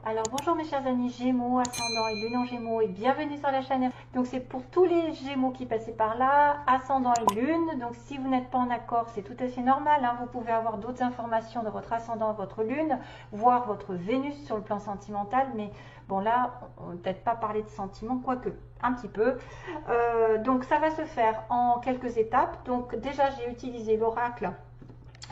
Alors bonjour mes chers amis Gémeaux, ascendant et lune en Gémeaux et bienvenue sur la chaîne. Donc c'est pour tous les Gémeaux qui passaient par là, ascendant et lune. Donc si vous n'êtes pas en accord, c'est tout à fait normal, hein. Vous pouvez avoir d'autres informations de votre ascendant et votre lune, voir votre Vénus sur le plan sentimental. Mais bon là, on ne va peut-être pas parler de sentiments, quoique un petit peu. Donc ça va se faire en quelques étapes. Donc déjà j'ai utilisé l'oracle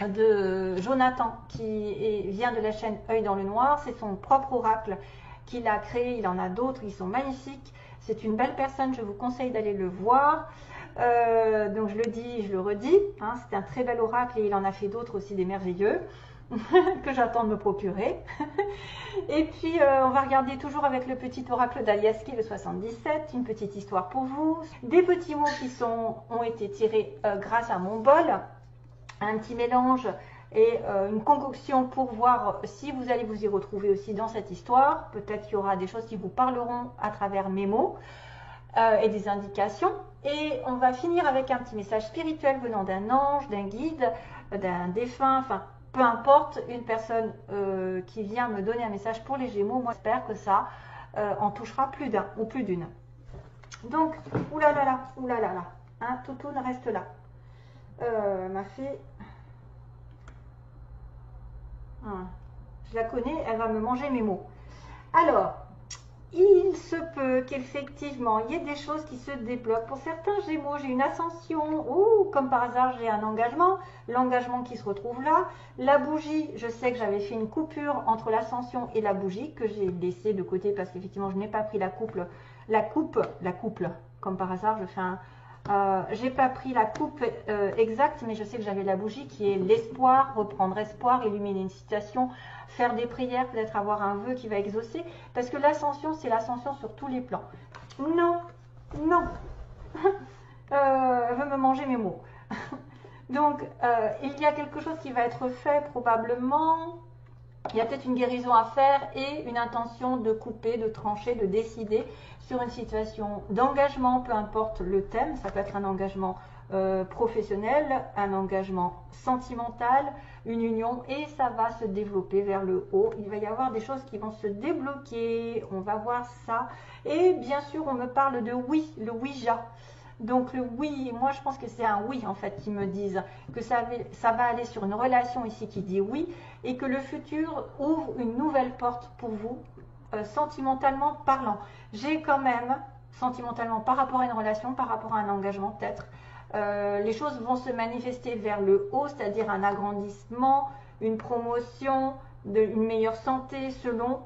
de Jonathan qui vient de la chaîne Œil dans le Noir. C'est son propre oracle qu'il a créé, il en a d'autres, ils sont magnifiques. C'est une belle personne, je vous conseille d'aller le voir. Donc je le dis, je le redis, hein, c'est un très bel oracle et il en a fait d'autres aussi des merveilleux que j'attends de me procurer. Et puis on va regarder toujours avec le petit oracle d'Aliaski, le 77, une petite histoire pour vous. Des petits mots qui ont été tirés grâce à mon bol. Un petit mélange et une concoction pour voir si vous allez vous y retrouver aussi dans cette histoire. Peut-être qu'il y aura des choses qui vous parleront à travers mes mots et des indications. Et on va finir avec un petit message spirituel venant d'un ange, d'un guide, d'un défunt, enfin peu importe, une personne qui vient me donner un message pour les Gémeaux. Moi j'espère que ça en touchera plus d'un ou plus d'une. Donc, oulala, hein, Toutoune reste là. Ma fille, je la connais, elle va me manger mes mots. Alors, il se peut qu'effectivement il y ait des choses qui se débloquent. Pour certains Gémeaux, j'ai une ascension, ou comme par hasard j'ai un engagement, l'engagement qui se retrouve là. La bougie, je sais que j'avais fait une coupure entre l'ascension et la bougie que j'ai laissée de côté parce qu'effectivement je n'ai pas pris la coupe, comme par hasard je fais un... j'ai pas pris la coupe exacte, mais je sais que j'avais la bougie qui est l'espoir, reprendre espoir, illuminer une situation, faire des prières, peut-être avoir un vœu qui va exaucer, parce que l'ascension, c'est l'ascension sur tous les plans. Non, non, elle veut me manger mes mots. Donc, il y a quelque chose qui va être fait probablement. Il y a peut-être une guérison à faire et une intention de couper, de trancher, de décider sur une situation d'engagement, peu importe le thème. Ça peut être un engagement professionnel, un engagement sentimental, une union, et ça va se développer vers le haut. Il va y avoir des choses qui vont se débloquer, on va voir ça. Et bien sûr, on me parle de oui, le Ouija. Donc le oui, moi je pense que c'est un oui en fait qui me disent que ça va aller sur une relation ici qui dit oui, et que le futur ouvre une nouvelle porte pour vous, sentimentalement parlant. J'ai quand même, sentimentalement par rapport à une relation, par rapport à un engagement peut-être, les choses vont se manifester vers le haut, c'est-à-dire un agrandissement, une promotion, une meilleure santé selon...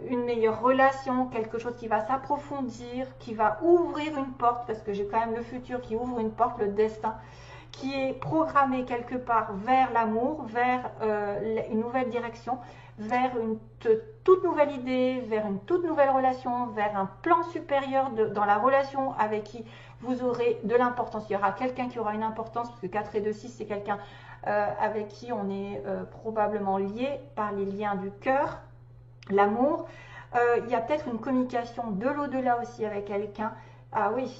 une meilleure relation, quelque chose qui va s'approfondir, qui va ouvrir une porte, parce que j'ai quand même le futur qui ouvre une porte, le destin, qui est programmé quelque part vers l'amour, vers une nouvelle direction, vers une toute nouvelle idée, vers une toute nouvelle relation, vers un plan supérieur dans la relation avec qui vous aurez de l'importance. Il y aura quelqu'un qui aura une importance, parce que 4 et 2, 6, c'est quelqu'un avec qui on est probablement lié par les liens du cœur, l'amour. Il y a peut-être une communication de l'au-delà aussi avec quelqu'un. Ah oui,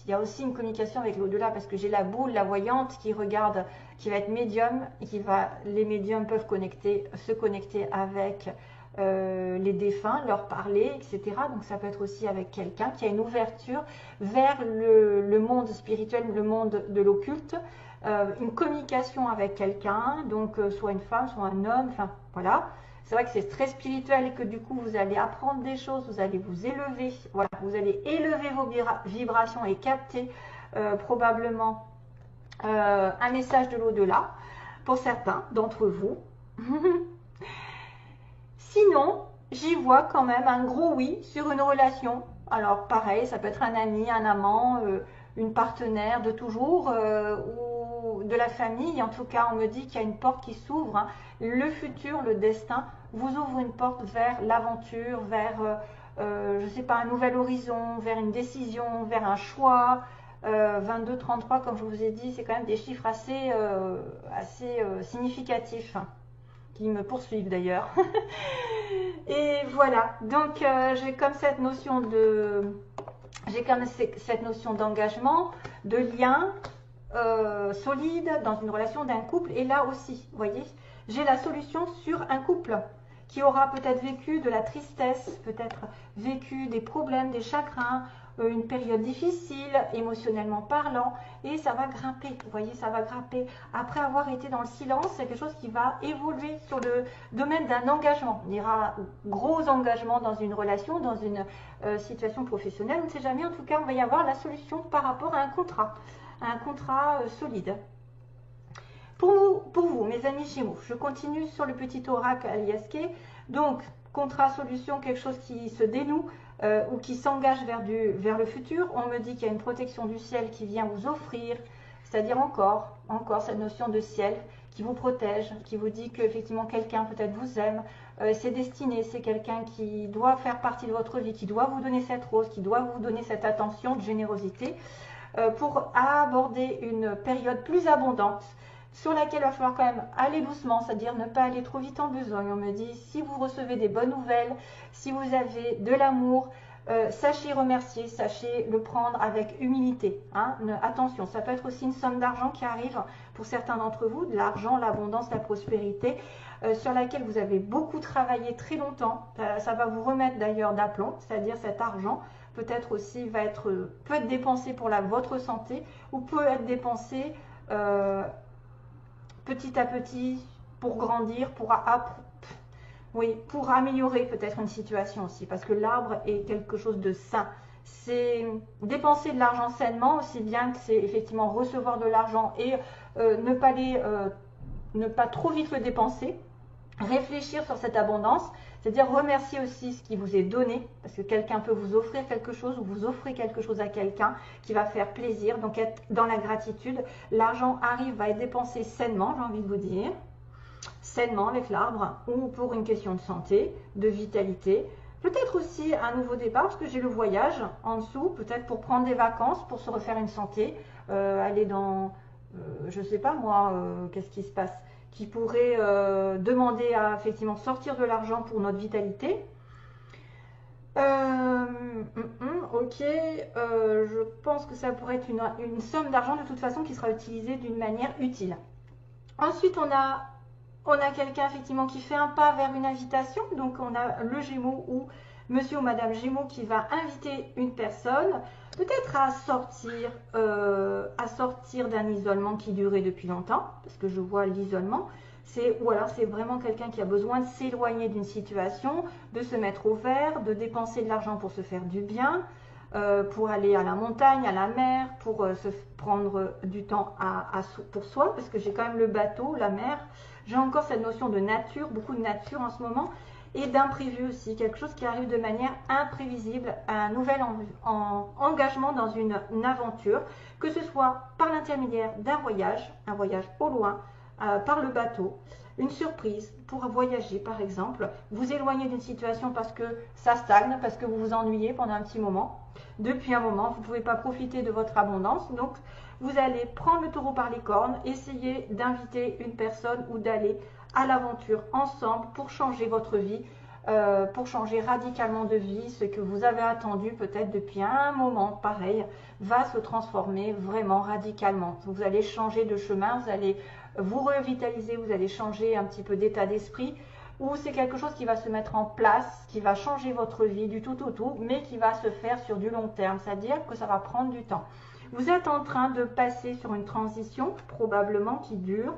il y a aussi une communication avec l'au-delà, parce que j'ai la boule, la voyante qui regarde, qui va être médium, et les médiums peuvent se connecter avec les défunts, leur parler, etc. Donc ça peut être aussi avec quelqu'un qui a une ouverture vers le monde spirituel, le monde de l'occulte, une communication avec quelqu'un, donc soit une femme, soit un homme, enfin voilà. C'est vrai que c'est très spirituel et que du coup vous allez apprendre des choses, vous allez vous élever, voilà, vous allez élever vos vibrations et capter probablement un message de l'au-delà pour certains d'entre vous. Sinon, j'y vois quand même un gros oui sur une relation. Alors pareil, ça peut être un ami, un amant, une partenaire de toujours ou de la famille. En tout cas, on me dit qu'il y a une porte qui s'ouvre, hein. Le futur, le destin vous ouvre une porte vers l'aventure, vers, je ne sais pas, un nouvel horizon, vers une décision, vers un choix. 22, 33, comme je vous ai dit, c'est quand même des chiffres assez significatifs, hein, qui me poursuivent d'ailleurs. Et voilà, donc j'ai comme cette notion d'engagement, de lien solide dans une relation d'un couple. Et là aussi, vous voyez, j'ai la solution sur un couple. qui aura peut-être vécu de la tristesse, peut-être vécu des problèmes, des chagrins, une période difficile, émotionnellement parlant, et ça va grimper, vous voyez, ça va grimper. Après avoir été dans le silence, c'est quelque chose qui va évoluer sur le domaine d'un engagement. On dira gros engagement dans une relation, dans une situation professionnelle, on ne sait jamais, en tout cas, on va y avoir la solution par rapport à un contrat solide. Pour vous, mes amis Gémeaux, je continue sur le petit oracle Aliaske. Donc, contrat, solution, quelque chose qui se dénoue ou qui s'engage vers le futur. On me dit qu'il y a une protection du ciel qui vient vous offrir, c'est-à-dire encore cette notion de ciel qui vous protège, qui vous dit qu'effectivement quelqu'un peut-être vous aime, c'est destiné, c'est quelqu'un qui doit faire partie de votre vie, qui doit vous donner cette rose, qui doit vous donner cette attention de générosité pour aborder une période plus abondante, sur laquelle il va falloir quand même aller doucement, c'est-à-dire ne pas aller trop vite en besogne. On me dit, si vous recevez des bonnes nouvelles, si vous avez de l'amour, sachez remercier, sachez le prendre avec humilité. Hein. Attention, ça peut être aussi une somme d'argent qui arrive pour certains d'entre vous, de l'argent, l'abondance, la prospérité, sur laquelle vous avez beaucoup travaillé très longtemps. Ça va vous remettre d'ailleurs d'aplomb, c'est-à-dire cet argent peut-être aussi peut être dépensé pour votre santé ou peut être dépensé petit à petit, pour grandir, pour améliorer peut-être une situation aussi, parce que l'arbre est quelque chose de sain. C'est dépenser de l'argent sainement, aussi bien que c'est effectivement recevoir de l'argent et ne pas trop vite le dépenser, réfléchir sur cette abondance, c'est-à-dire remercier aussi ce qui vous est donné, parce que quelqu'un peut vous offrir quelque chose ou vous offrez quelque chose à quelqu'un qui va faire plaisir, donc être dans la gratitude. L'argent va être dépensé sainement, j'ai envie de vous dire, sainement avec l'arbre, ou pour une question de santé, de vitalité, peut-être aussi un nouveau départ, parce que j'ai le voyage en dessous, peut-être pour prendre des vacances, pour se refaire une santé, aller dans, je ne sais pas moi, qu'est-ce qui se passe, qui pourrait demander à effectivement sortir de l'argent pour notre vitalité. Ok, je pense que ça pourrait être une somme d'argent de toute façon qui sera utilisée d'une manière utile. Ensuite, on a quelqu'un effectivement qui fait un pas vers une invitation. Donc, on a le Gémeaux ou Monsieur ou Madame Gémeaux qui va inviter une personne, peut-être à sortir d'un isolement qui durait depuis longtemps, parce que je vois l'isolement, ou alors c'est vraiment quelqu'un qui a besoin de s'éloigner d'une situation, de se mettre au vert, de dépenser de l'argent pour se faire du bien, pour aller à la montagne, à la mer, pour se prendre du temps pour soi, parce que j'ai quand même le bateau, la mer, j'ai encore cette notion de nature, beaucoup de nature en ce moment, et d'imprévu aussi, quelque chose qui arrive de manière imprévisible, un nouvel engagement dans une aventure, que ce soit par l'intermédiaire d'un voyage, un voyage au loin, par le bateau, une surprise pour voyager par exemple, vous éloigner d'une situation parce que ça stagne, parce que vous vous ennuyez pendant un petit moment, depuis un moment, vous ne pouvez pas profiter de votre abondance, donc vous allez prendre le taureau par les cornes, essayer d'inviter une personne ou d'aller à l'aventure ensemble pour changer votre vie, pour changer radicalement de vie. Ce que vous avez attendu peut-être depuis un moment, pareil, va se transformer vraiment radicalement. Vous allez changer de chemin, vous allez vous revitaliser, vous allez changer un petit peu d'état d'esprit, ou c'est quelque chose qui va se mettre en place, qui va changer votre vie du tout, mais qui va se faire sur du long terme, c'est-à-dire que ça va prendre du temps. Vous êtes en train de passer sur une transition, probablement qui dure.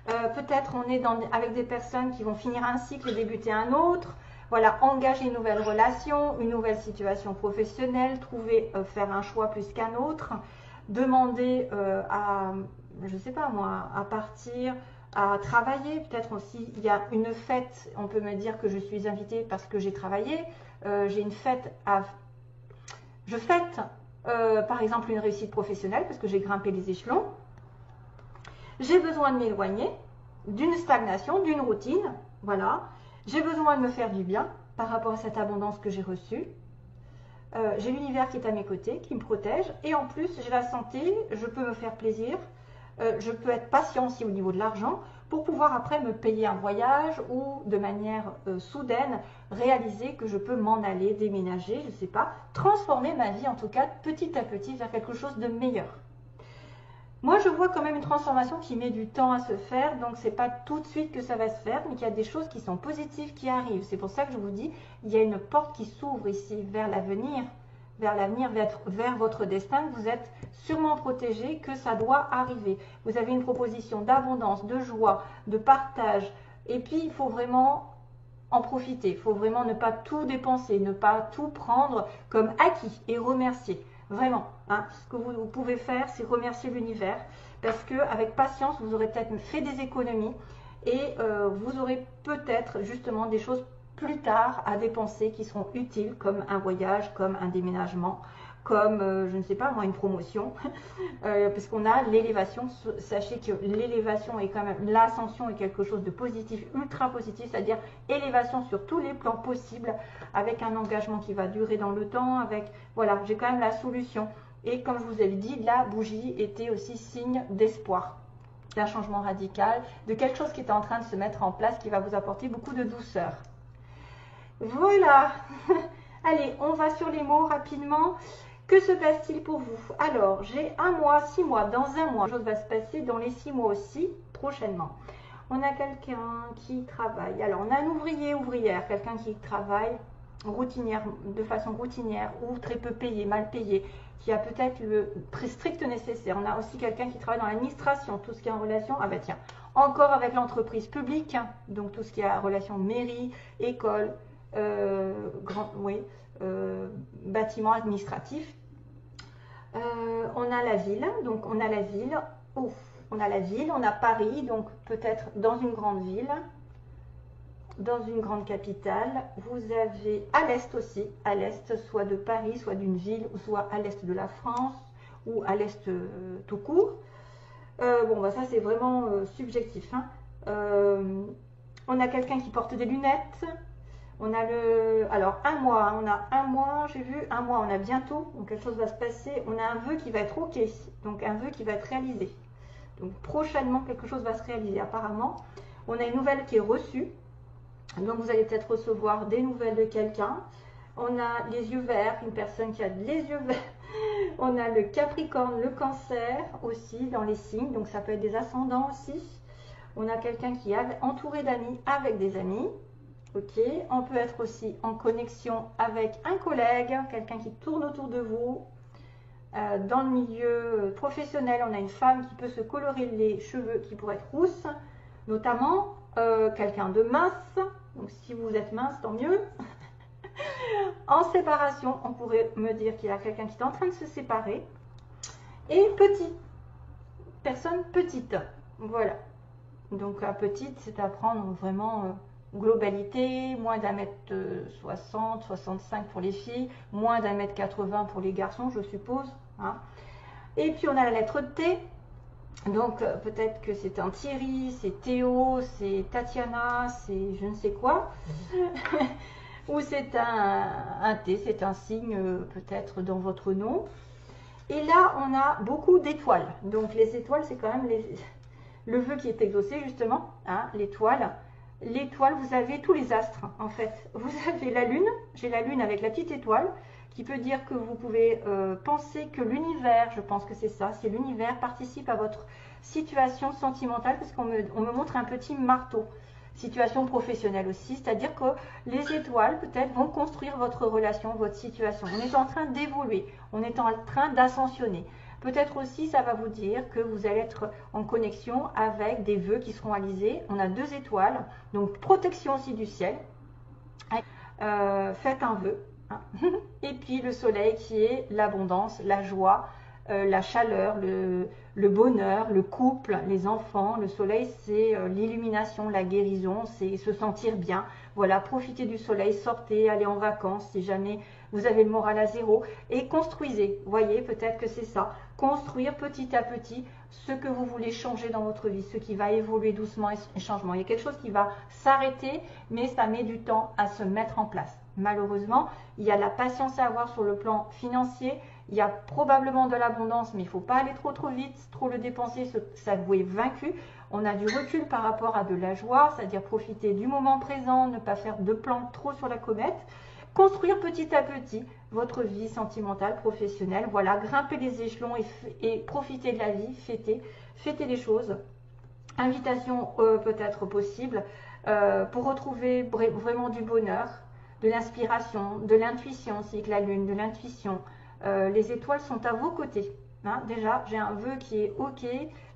Peut-être on est avec des personnes qui vont finir un cycle et débuter un autre. Voilà, engager une nouvelle relation, une nouvelle situation professionnelle, faire un choix plus qu'un autre, demander je ne sais pas moi, à partir, à travailler. Peut-être aussi, il y a une fête, on peut me dire que je suis invitée parce que j'ai travaillé. J'ai une fête je fête, par exemple, une réussite professionnelle parce que j'ai grimpé les échelons. J'ai besoin de m'éloigner d'une stagnation, d'une routine. Voilà. J'ai besoin de me faire du bien par rapport à cette abondance que j'ai reçue. J'ai l'univers qui est à mes côtés, qui me protège. Et en plus, j'ai la santé, je peux me faire plaisir. Je peux être patient aussi au niveau de l'argent pour pouvoir après me payer un voyage ou de manière soudaine réaliser que je peux m'en aller, déménager, je ne sais pas, transformer ma vie en tout cas petit à petit vers quelque chose de meilleur. Moi, je vois quand même une transformation qui met du temps à se faire, donc c'est pas tout de suite que ça va se faire, mais qu'il y a des choses qui sont positives qui arrivent. C'est pour ça que je vous dis, il y a une porte qui s'ouvre ici vers l'avenir, vers votre destin. Vous êtes sûrement protégé, que ça doit arriver. Vous avez une proposition d'abondance, de joie, de partage, et puis il faut vraiment en profiter. Il faut vraiment ne pas tout dépenser, ne pas tout prendre comme acquis et remercier. Vraiment, hein. Ce que vous pouvez faire, c'est remercier l'univers parce qu'avec patience, vous aurez peut-être fait des économies et vous aurez peut-être justement des choses plus tard à dépenser qui seront utiles comme un voyage, comme un déménagement, comme, je ne sais pas moi, une promotion, parce qu'on a l'élévation. Sachez que l'élévation est quand même, l'ascension est quelque chose de positif, ultra positif, c'est-à-dire élévation sur tous les plans possibles, avec un engagement qui va durer dans le temps, avec, voilà, j'ai quand même la solution. Et comme je vous avais dit, la bougie était aussi signe d'espoir, d'un changement radical, de quelque chose qui est en train de se mettre en place, qui va vous apporter beaucoup de douceur. Voilà. Allez, on va sur les mots rapidement. Que se passe-t-il pour vous? Alors, j'ai 1 mois, 6 mois, dans 1 mois. Quelque chose va se passer dans les 6 mois aussi, prochainement. On a quelqu'un qui travaille. Alors, on a un ouvrier, ouvrière, quelqu'un qui travaille routinière, de façon routinière ou très peu payé, mal payé, qui a peut-être le très strict nécessaire. On a aussi quelqu'un qui travaille dans l'administration, tout ce qui est en relation, ah ben tiens, encore avec l'entreprise publique, donc tout ce qui est en relation mairie, école, bâtiment administratif. On a la ville, donc on a la ville, on a la ville, on a Paris, donc peut-être dans une grande ville, dans une grande capitale. Vous avez à l'est aussi, à l'est, soit de Paris, soit d'une ville, ou soit à l'est de la France, ou à l'est tout court. Bon, bah ça c'est vraiment subjectif, hein. On a quelqu'un qui porte des lunettes. On a alors 1 mois, on a 1 mois, j'ai vu 1 mois, on a bientôt, donc quelque chose va se passer. On a un vœu qui va être ok, donc un vœu qui va être réalisé. Donc prochainement, quelque chose va se réaliser apparemment. On a une nouvelle qui est reçue, donc vous allez peut-être recevoir des nouvelles de quelqu'un. On a les yeux verts, une personne qui a les yeux verts. On a le Capricorne, le Cancer aussi dans les signes, donc ça peut être des ascendants aussi. On a quelqu'un qui est entouré d'amis, avec des amis. Ok, on peut être aussi en connexion avec un collègue, quelqu'un qui tourne autour de vous. Dans le milieu professionnel, on a une femme qui peut se colorer les cheveux, qui pourrait être rousse, notamment quelqu'un de mince. Donc si vous êtes mince, tant mieux. En séparation, on pourrait me dire qu'il y a quelqu'un qui est en train de se séparer. Et petit, personne petite, voilà. Donc la petite, c'est à prendre vraiment globalité, moins d'1m60, 65 pour les filles, moins d'1m80 pour les garçons, je suppose, hein. Et puis on a la lettre T, donc peut-être que c'est un Thierry, c'est Théo, c'est Tatiana, c'est je ne sais quoi, ou c'est un T, c'est un signe peut-être dans votre nom. Et là, on a beaucoup d'étoiles, donc les étoiles, c'est quand même le vœu qui est exaucé justement, hein, l'étoile. L'étoile, vous avez tous les astres en fait. Vous avez la lune, j'ai la lune avec la petite étoile, qui peut dire que vous pouvez penser que l'univers, je pense que c'est ça, c'est l'univers participe à votre situation sentimentale, parce qu'on me montre un petit marteau. Situation professionnelle aussi, c'est-à-dire que les étoiles peut-être vont construire votre relation, votre situation. On est en train d'évoluer, on est en train d'ascensionner. Peut-être aussi, ça va vous dire que vous allez être en connexion avec des vœux qui seront réalisés. On a 2 étoiles, donc protection aussi du ciel. Faites un vœu, hein. Et puis le soleil qui est l'abondance, la joie, la chaleur, le bonheur, le couple, les enfants. Le soleil, c'est l'illumination, la guérison, c'est se sentir bien. Voilà, profitez du soleil, sortez, allez en vacances si jamais vous avez le moral à zéro, et construisez. Voyez, peut-être que c'est ça. Construire petit à petit ce que vous voulez changer dans votre vie, ce qui va évoluer doucement et changement. Il y a quelque chose qui va s'arrêter, mais ça met du temps à se mettre en place. Malheureusement, il y a de la patience à avoir sur le plan financier. Il y a probablement de l'abondance, mais il ne faut pas aller trop vite, trop le dépenser, s'avouer vaincu. On a du recul par rapport à de la joie, c'est-à-dire profiter du moment présent, ne pas faire de plans trop sur la comète. construire petit à petit votre vie sentimentale, professionnelle. Voilà, grimper les échelons et profiter de la vie, fêter les choses. Invitation peut-être possible pour retrouver vraiment du bonheur, de l'inspiration, de l'intuition aussi avec la lune, de l'intuition. Les étoiles sont à vos côtés. Hein. Déjà, j'ai un vœu qui est OK.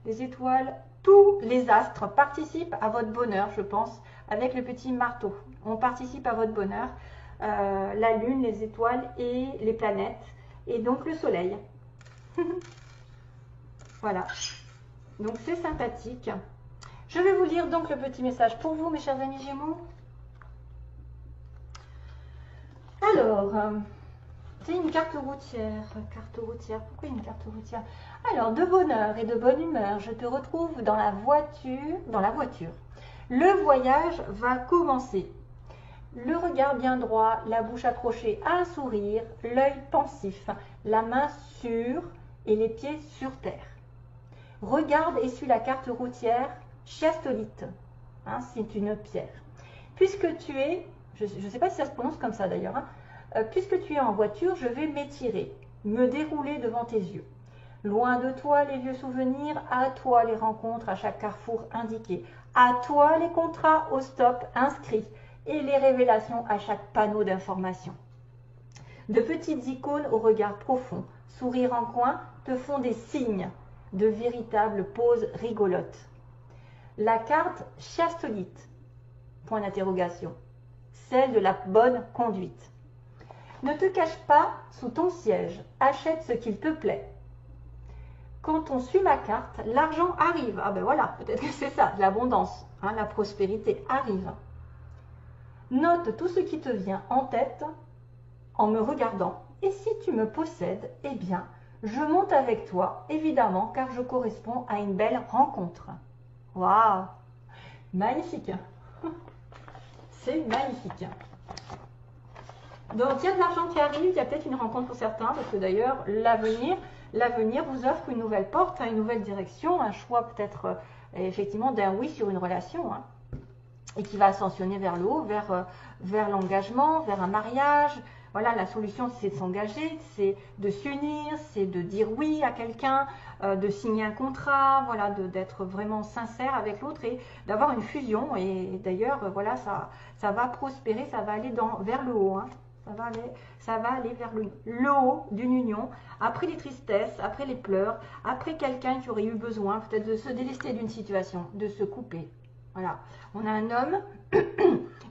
Les étoiles, tous les astres participent à votre bonheur, je pense, avec le petit marteau. On participe à votre bonheur. La lune, les étoiles et les planètes. Et donc le soleil. Voilà. Donc c'est sympathique. Je vais vous lire donc le petit message pour vous, mes chers amis Gémeaux. Alors, c'est une carte routière. Carte routière, pourquoi une carte routière? Alors, de bonheur et de bonne humeur, je te retrouve dans la voiture. Le voyage va commencer. Le regard bien droit, la bouche accrochée à un sourire, l'œil pensif, la main sûre et les pieds sur terre. Regarde et suis la carte routière chiastolite. Hein, c'est une pierre. Puisque tu es, je ne sais pas si ça se prononce comme ça d'ailleurs, hein, puisque tu es en voiture, je vais m'étirer, me dérouler devant tes yeux. Loin de toi les vieux souvenirs, à toi les rencontres à chaque carrefour indiqué, à toi les contrats au stop inscrits et les révélations à chaque panneau d'information. De petites icônes au regard profond, sourire en coin, te font des signes de véritables poses rigolotes. La carte chiastolite, point d'interrogation, celle de la bonne conduite. Ne te cache pas sous ton siège, achète ce qu'il te plaît. Quand on suit ma carte, l'argent arrive. Ah ben voilà, peut-être que c'est ça, l'abondance, hein, la prospérité arrive. Note tout ce qui te vient en tête en me regardant. Et si tu me possèdes, eh bien, je monte avec toi, évidemment, car je corresponds à une belle rencontre. Waouh! Magnifique! C'est magnifique! Donc, il y a de l'argent qui arrive, il y a peut-être une rencontre pour certains, parce que d'ailleurs, l'avenir vous offre une nouvelle porte, une nouvelle direction, un choix peut-être effectivement d'un oui sur une relation, hein, et qui va ascensionner vers le haut, vers l'engagement, vers un mariage. Voilà, la solution, c'est de s'engager, c'est de s'unir, c'est de dire oui à quelqu'un, de signer un contrat, voilà, d'être vraiment sincère avec l'autre et d'avoir une fusion. Et d'ailleurs, voilà, ça va prospérer, ça va aller vers le haut. Hein. Ça va aller vers le haut d'une union, après les tristesses, après les pleurs, après quelqu'un qui aurait eu besoin peut-être de se délester d'une situation, de se couper. Voilà, on a un homme,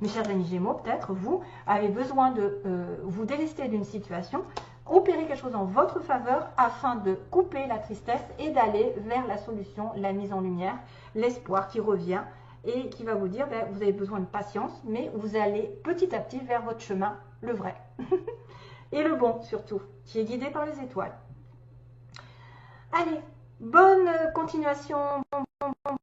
mes chers amis Gémeaux, peut-être vous avez besoin de vous délester d'une situation, opérer quelque chose en votre faveur afin de couper la tristesse et d'aller vers la solution, la mise en lumière, l'espoir qui revient et qui va vous dire, ben, vous avez besoin de patience, mais vous allez petit à petit vers votre chemin, le vrai. Et le bon surtout, qui est guidé par les étoiles. Allez, bonne continuation, bon